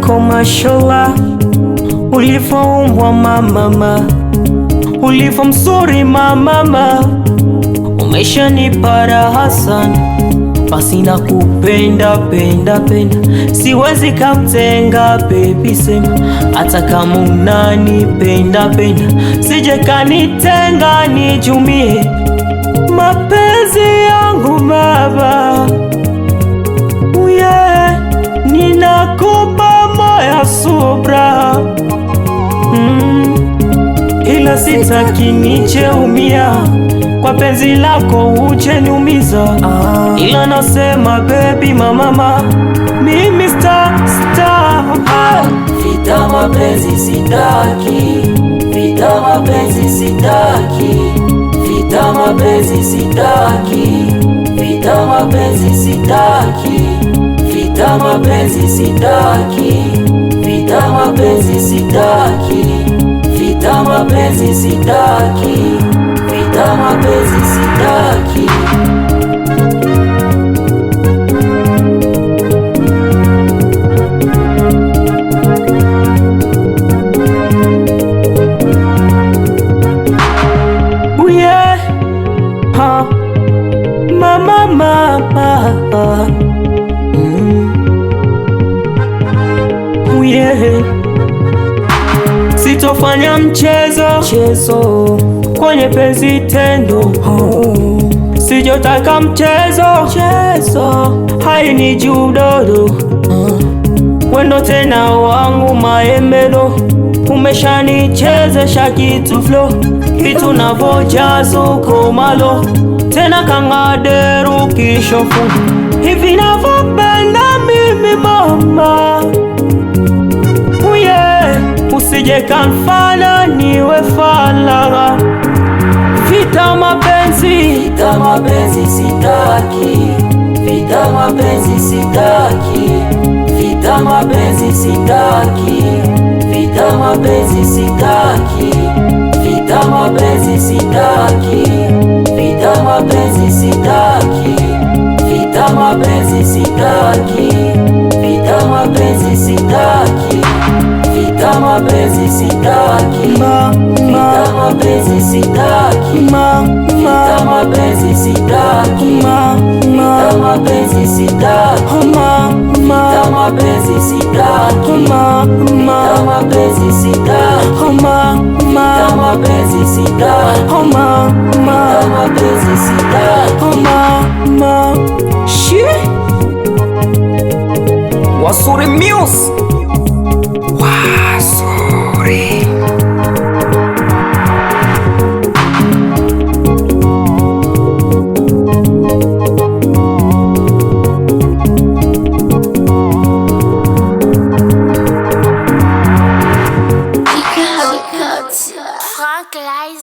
yako mashallah, ulivoumbwa mama, ulivyo mzuri mama, umeshanipa raha sana, basi nakupenda penda, siwezi kutenga baby, sema hata kama unanipenda, sije kanitenga nijumie mapenzi yangu baba. Ninakupa moyo subra, ila sitaki nijeumia kwa penzi lako ujeniumiza, ila nasema baby mama, mimi star. Vita mapenzi sitaki, vita mapenzi sitaki, vita mapenzi sitaki, vita mapenzi sitaki, vita mapenzi sitaki, vita mapenzi sitaki, vita mapenzi sitaki, vita mapenzi sitaki. Mama, sitofanya mchezo kwenye penzi tendo, sijotaka mchezo haini judodo, wendo tena wangu maemelo, umeshanichezesha kitu flow, kitu navojazo komalo tena kangaderu kishofu, hivi navopenda mimi mama, usije kanfana niwe falaga. Vita mapenzi sitaki, vita mapenzi sitaki, vita mapenzi sitaki, vita mapenzi sitaki, vita mapenzi sitaki, vita mapenzi sitaki, vita mapenzi sitaki, vita mapenzi sitaki, vita mapenzi sitaki, vita mapenzi sitaki, vita mapenzi sitaki, vita mapenzi sitaki, vita mapenzi sitaki, vita mapenzi sitaki, vita mapenzi sitaki, vita mapenzi sitaki. Wasuri Muse, Wasuri. Frank Lies.